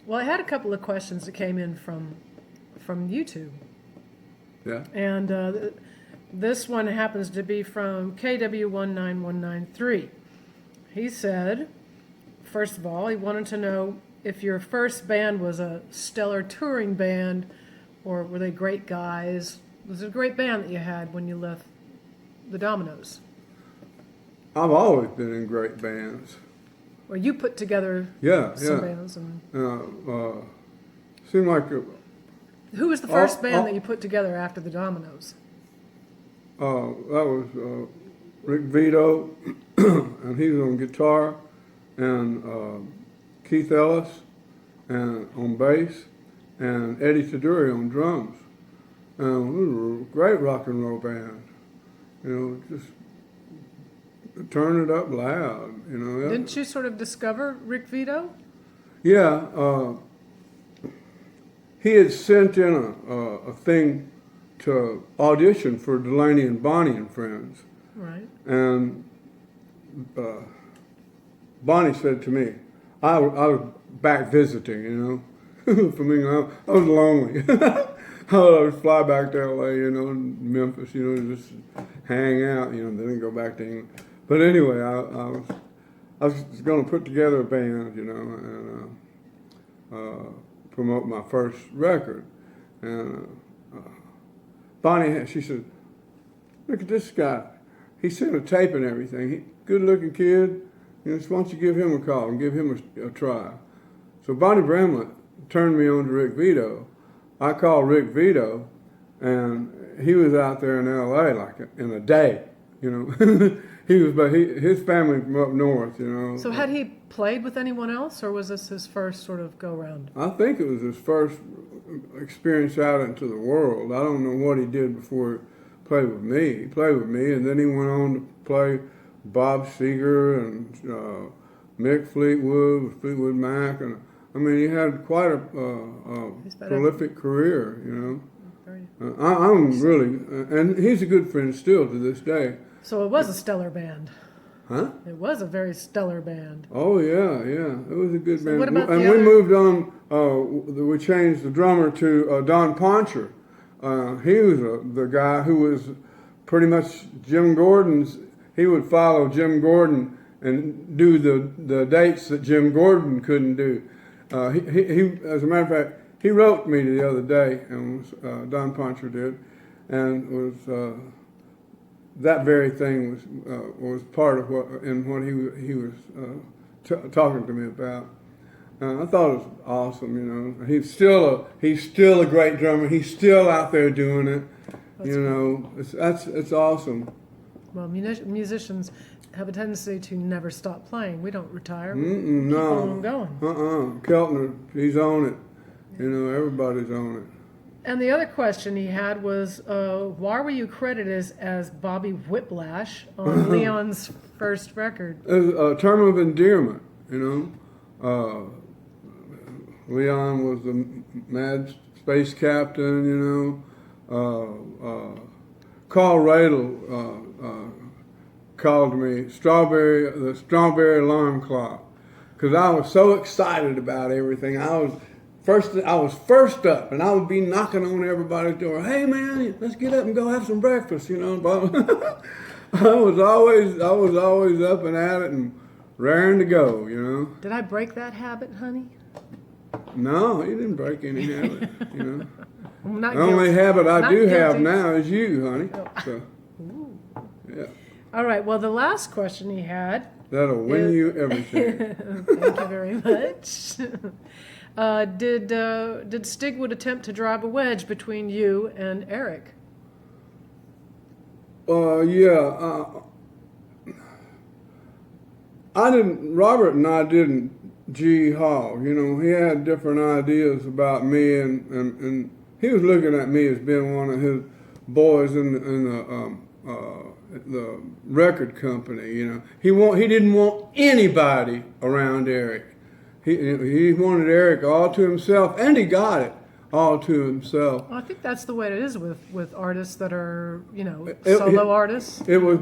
Well, I had a couple of questions that came in from YouTube, Yeah. and this one happens to be from KW19193. He said, first of all, he wanted to know if your first band was a stellar touring band, or were they great guys? Was it a great band that you had when you left the Dominoes? I've always been in great bands. Well, you put together Yeah, some yeah. bands. And Seemed like who was the first band oh. that you put together after the Dominoes? that was Rick Vito, and he was on guitar, and Keith Ellis, and on bass, and Eddie Taduri on drums. And we were a great rock and roll band. You know, just turn it up loud. You know. Didn't you sort of discover Rick Vito? Yeah, he had sent in a thing to audition for Delaney and Bonnie and Friends. Right. And Bonnie said to me, I was back visiting, you know, from England. I was lonely. I would fly back to LA, you know, and Memphis, you know, just hang out, you know, then go back to England. But anyway, I was going to put together a band, you know, and promote my first record. And Bonnie, she said, look at this guy. He sent a tape and everything. Good-looking kid. You know, so why don't you give him a call and give him a try? So Bonnie Bramlett turned me on to Rick Vito. I called Rick Vito, and he was out there in L.A. like in a day, you know. His family from up north, you know. So had he played with anyone else, or was this his first sort of go-round? I think it was his first experience out into the world. I don't know what he did before he played with me. He played with me, and then he went on to play Bob Seger and Mick Fleetwood with Fleetwood Mac, and I mean, he had quite a prolific career, you know. I'm really, and he's a good friend still to this day. So it was a stellar band. Huh? It was a very stellar band. Oh yeah, yeah, it was a good band. What about and we moved on. We changed the drummer to Don Poncher. He was the guy who was pretty much Jim Gordon's. He would follow Jim Gordon and do the dates that Jim Gordon couldn't do. He, as a matter of fact, he wrote me the other day, and Don Poncher did, and was that very thing was part of what he was talking to me about. I thought it was awesome, you know. He's still a great drummer. He's still out there doing it. That's you know, it's awesome. Well, musicians have a tendency to never stop playing. We don't retire. We no. keep on going. Keltner, he's on it. You know, everybody's on it. And the other question he had was, why were you credited as Bobby Whiplash on Leon's first record? A term of endearment, you know. Leon was the mad space captain, you know. Carl Radel called me the strawberry alarm clock, because I was so excited about everything. I was first up, and I would be knocking on everybody's door. Hey man, let's get up and go have some breakfast, you know. I was always up and at it and raring to go, you know. Did I break that habit, honey? No, you didn't break any habit, you know. I'm not The only habit I do have guilty. now is you, honey. So, yeah. All right. Well, the last question he had. That'll win you everything. Thank you very much. Did Stigwood attempt to drive a wedge between you and Eric? Yeah. I didn't. Robert and I didn't G-hog. You know, he had different ideas about me, and he was looking at me as being one of his boys in the record company. You know, he didn't want anybody around Eric. He wanted Eric all to himself, and he got it all to himself. Well, I think that's the way it is with artists that are, you know, solo artists. It was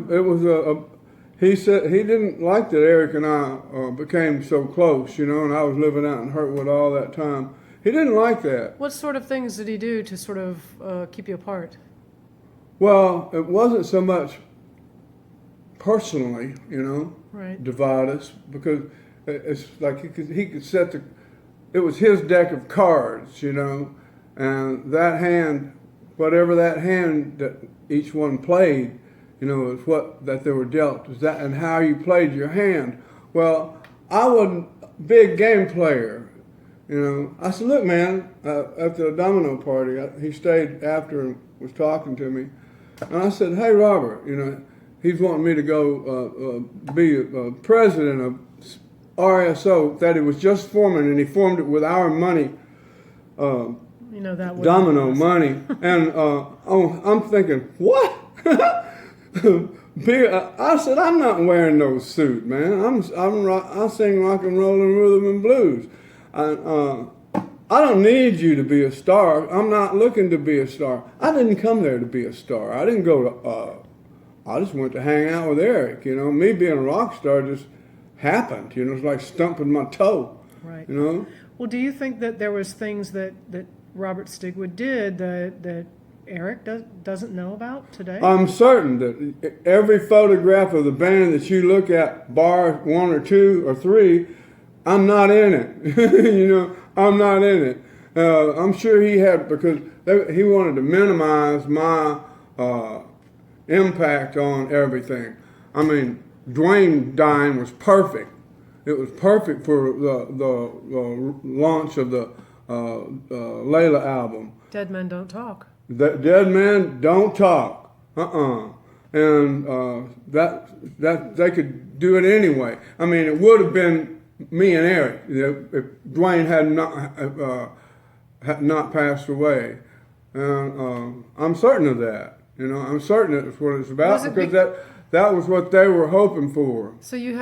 he said he didn't like that Eric and I became so close, you know, and I was living out in Hurtwood all that time. He didn't like that. What sort of things did he do to sort of keep you apart? Well, it wasn't so much personally, you know, Right. divide us, because it's like he could set the, it was his deck of cards, you know, and that hand, whatever that hand that each one played, you know, is what that they were dealt, is that, and how you played your hand. Well, I wasn't a big game player, you know. I said, look, man, at the domino party, he stayed after and was talking to me, and I said, hey, Robert, you know, he's wanting me to go be a president of RSO that he was just forming, and he formed it with our money, You know that would domino money. And I'm thinking, what? I said, I'm not wearing no suit, man. I sing rock and roll and rhythm and blues. I don't need you to be a star. I'm not looking to be a star. I didn't come there to be a star. I didn't go to. I just went to hang out with Eric. You know, me being a rock star just happened. You know, it's like stumping my toe. Right. You know. Well, do you think that there was things that Robert Stigwood did that Eric doesn't know about today? I'm certain that every photograph of the band that you look at, bar 1 or 2 or 3, I'm not in it. You know, I'm not in it. I'm sure he had, because he wanted to minimize my impact on everything. I mean, Dwayne dying was perfect. It was perfect for the launch of the Layla album. Dead Men Don't Talk. The Dead Men Don't Talk. And that they could do it anyway. I mean, it would have been me and Eric, you know, if Dwayne had not passed away. And I'm certain of that. You know, I'm certain that's what it's about, because that was what they were hoping for. So you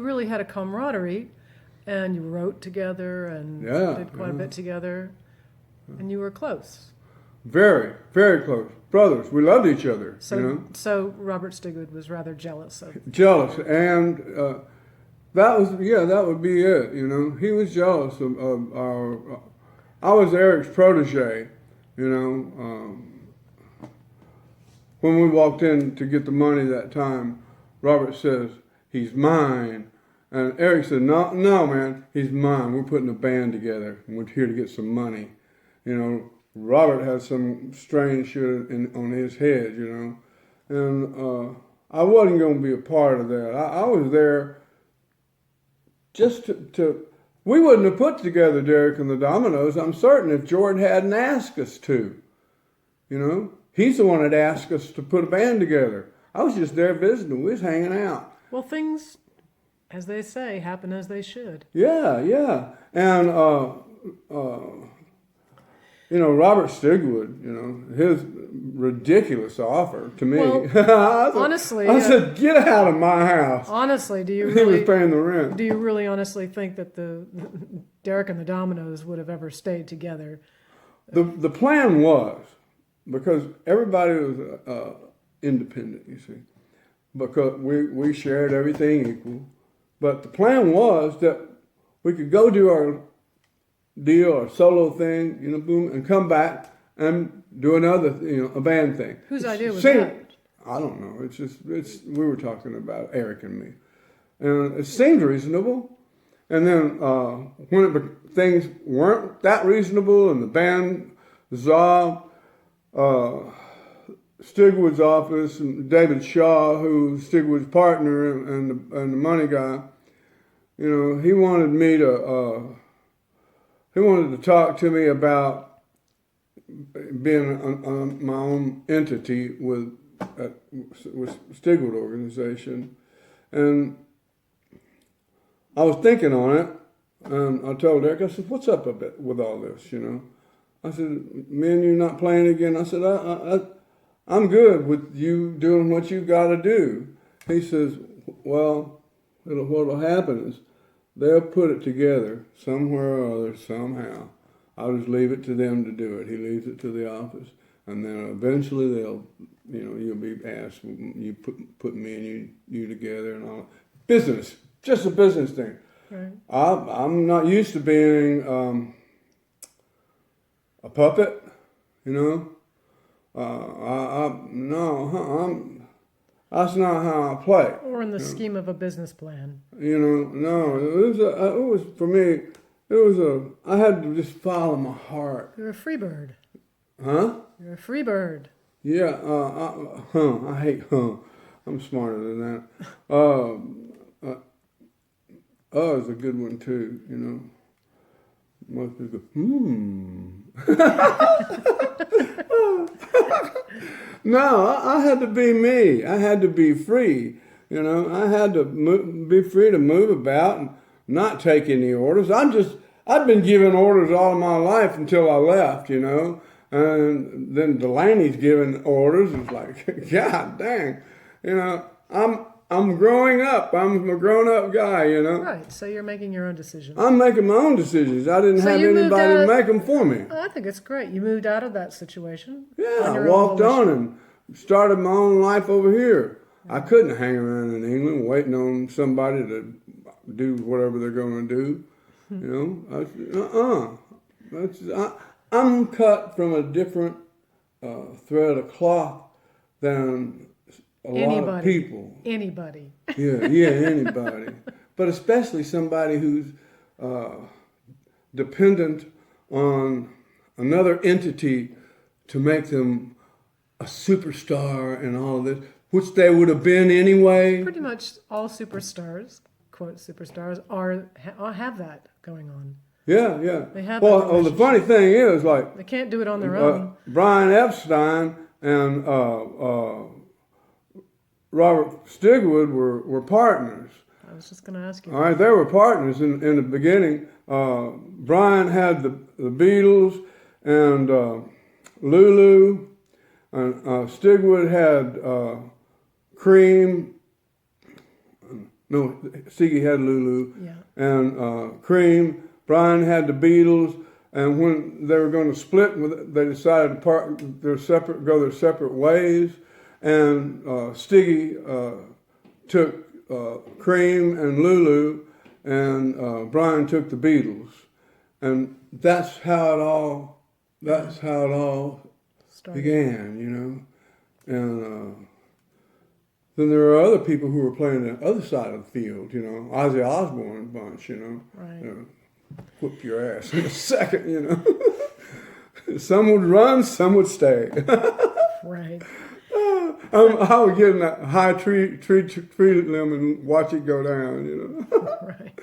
really had a camaraderie, and you wrote together and did quite a bit together, and you were close. Very, very close. Brothers. We loved each other. So, you know? So Robert Stigwood was rather jealous of. Jealous, and that would be it. You know, he was jealous of our. I was Eric's protege. You know, when we walked in to get the money that time, Robert says, he's mine. And Eric said, no, man, he's mine. We're putting a band together, and we're here to get some money. You know, Robert had some strange shit on his head, you know. And I wasn't going to be a part of that. I was there just to we wouldn't have put together Derek and the Dominoes, I'm certain, if Jordan hadn't asked us to. You know, he's the one that asked us to put a band together. I was just there visiting. We was hanging out. Well, things, as they say, happen as they should. Yeah. And, you know, Robert Stigwood, you know, his ridiculous offer to me. Well, honestly, I said, get out of my house. Honestly, do you He really was paying the rent. do you really honestly think that the Derek and the Dominoes would have ever stayed together? The plan was, because everybody was independent, you see, because we shared everything equal. But the plan was that we could go do our deal or solo thing, you know, boom, and come back and do another, you know, a band thing. Whose idea was that? I don't know. We were talking about Eric and me, and it seemed reasonable. And then when things weren't that reasonable, and the band dissolved, Stigwood's office and David Shaw, who's Stigwood's partner and the money guy, you know, he wanted me to. He wanted to talk to me about being on my own entity with Stigwood organization, and I was thinking on it, and I told Eric, I said, "What's up a bit with all this?" You know, I said, "Me and you not playing again?" I said, "I'm good with you doing what you got to do." He says, "Well, what'll happen is they'll put it together somewhere or other, somehow. I'll just leave it to them to do it." He leaves it to the office. and then eventually they'll, you'll be asked, you put me and you together and all. Business, just a business thing. Right. I'm not used to being a puppet, no, that's not how I play. Or in the scheme of a business plan. No, it was for me. I had to just follow my heart. You're a free bird. Huh? You're a free bird. Yeah. I hate I'm smarter than that. Is a good one too. Most people No, I had to be me. I had to be free. I had to be free to move about and not take any orders. I'd been giving orders all of my life until I left, and then Delaney's giving orders. It's like, God dang, I'm growing up. I'm a grown-up guy, Right, so you're making your own decisions. I'm making my own decisions. I didn't So have you moved anybody out- make them for me. I think it's great. You moved out of that situation. Yeah, on I your own walked volition. on and started my own life over here. I couldn't hang around in England waiting on somebody to do whatever they're going to do. I'm cut from a different thread of cloth than a lot of people. Anybody. Yeah, anybody. But especially somebody who's dependent on another entity to make them a superstar and all of this, which they would have been anyway. Pretty much all superstars, quote superstars, have that going on. Yeah. They have Well, that the funny thing is, like, They can't do it on their own. Brian Epstein and Robert Stigwood were partners. I was just going to ask you. All right, they were partners in the beginning. Brian had the Beatles and Lulu, and Stigwood had Cream. No, Stiggy had Lulu Yeah. and Cream. Brian had the Beatles, and when they were going to split, they decided to go their separate ways. And Stiggy took Cream and Lulu, and Brian took the Beatles, and that's how it all Started. began, And then there are other people who were playing the other side of the field, Ozzy Osbourne bunch, Right. Whoop your ass in a second, Some would run, some would stay. Right. I would get in that high tree limb and watch it go down, Right.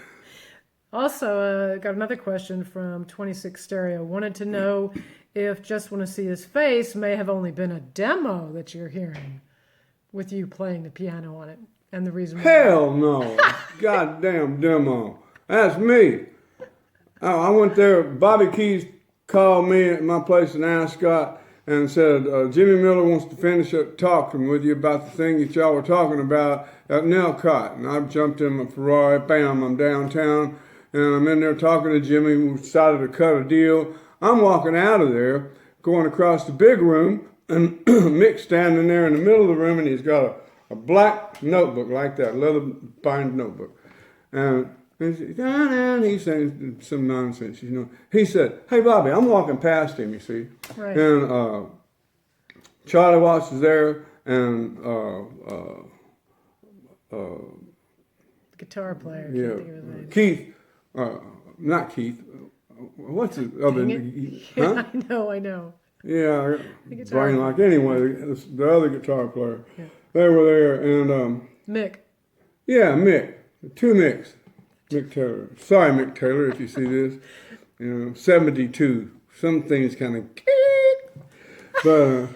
Also, got another question from 26 Stereo. Wanted to know if Just Want to See His Face may have only been a demo that you're hearing with you playing the piano on it. And the reason why. Hell no. Goddamn demo. That's me. Oh, I went there. Bobby Keys called me at my place in Ascot and said, Jimmy Miller wants to finish up talking with you about the thing that y'all were talking about at Nelcott. And I jumped in my Ferrari, bam, I'm downtown, and I'm in there talking to Jimmy. We decided to cut a deal. I'm walking out of there, going across the big room, and Mick's standing there in the middle of the room, and he's got a black notebook like that, leather-bound notebook. And he's saying some nonsense, He said, hey, Bobby, I'm walking past him, you see. Right. And Charlie Watts is there, and Guitar player. Can't yeah, think of his name. Keith, not Keith, what's his other name? Huh? I know. Yeah, guitar brain like anyway, the other guitar player. Yeah. They were there, and Mick. yeah, Mick, two Micks. Mick Taylor. Sorry, Mick Taylor, if you see this. 72. Some things kind of, but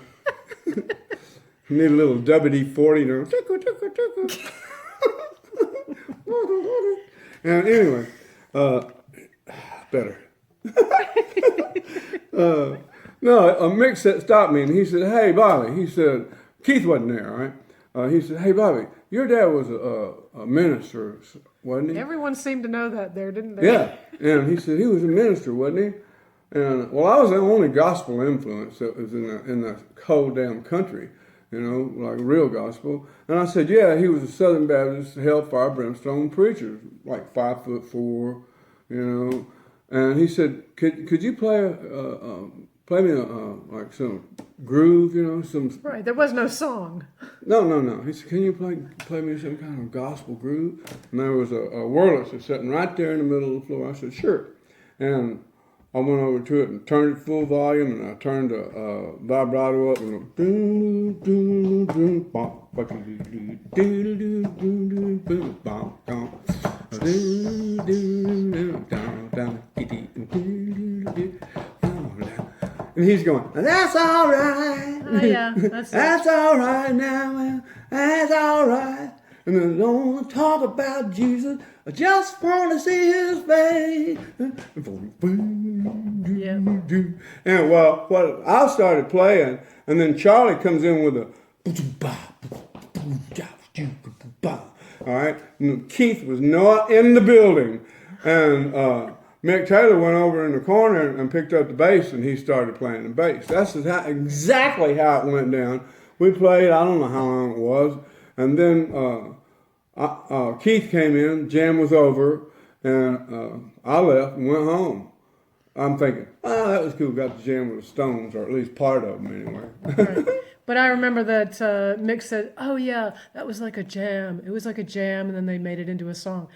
need a little WD-40. And anyway, better. No, Mick stopped me and he said, hey, Bobby. He said, Keith wasn't there, right? He said, hey, Bobby, your dad was a minister, wasn't he? Everyone seemed to know that there, didn't they? Yeah. And he said, he was a minister, wasn't he? And well, I was the only gospel influence that was in the whole damn country, you know, like real gospel. And I said, yeah, he was a Southern Baptist hellfire brimstone preacher, like 5'4", you know. And he said, could you play me like some groove, you know, some. Right. There was no song. No. He said, can you play me some kind of gospel groove? And there was a Wurlitzer sitting right there in the middle of the floor. I said, sure. And I went over to it and turned it full volume, and I turned the vibrato up, and and he's going, that's all right. Oh, yeah, that's it. That's all right now, that's all right. And I don't want to talk about Jesus. I just want to see his face. Yeah. And well, I started playing, and then Charlie comes in with a. All right. And Keith was not in the building, and Mick Taylor went over in the corner and picked up the bass, and he started playing the bass. That's exactly how it went down. We played, I don't know how long it was, and then Keith came in, jam was over, and I left and went home. I'm thinking, that was cool, got to jam with the Stones, or at least part of them anyway. Right. But I remember that Mick said, oh yeah, that was like a jam. It was like a jam, and then they made it into a song.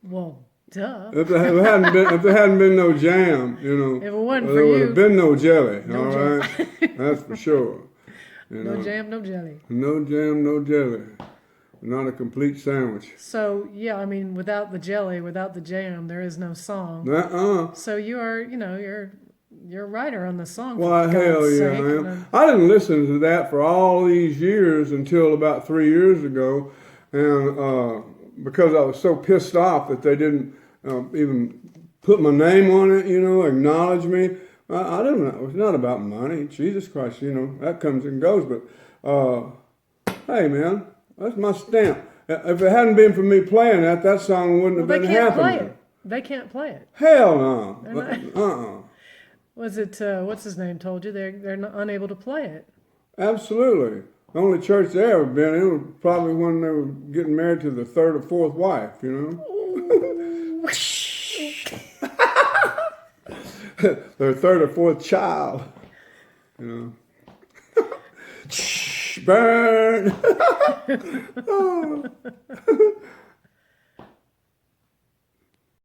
Well, duh. If there hadn't been no jam, you know, If it wasn't there for would you, have been no jelly, no all jam. right? That's for sure. You No know, jam, no jelly. no jam, no jelly. Not a complete sandwich. So yeah, I mean, without the jelly, without the jam, there is no song. So you are, you're a writer on the song. Why, for hell God's yeah, sake. I am. And, I didn't listen to that for all these years until about 3 years ago, and because I was so pissed off that they didn't even put my name on it, acknowledge me. I don't know. It's not about money. Jesus Christ, that comes and goes. But hey, man, that's my stamp. If it hadn't been for me playing that song wouldn't have they been can't play happening. it. They can't play it. Hell no. Was it what's his name told you they're not, unable to play it? Absolutely. The only church they ever been in was probably when they were getting married to the third or fourth wife, Their third or fourth child, Burn.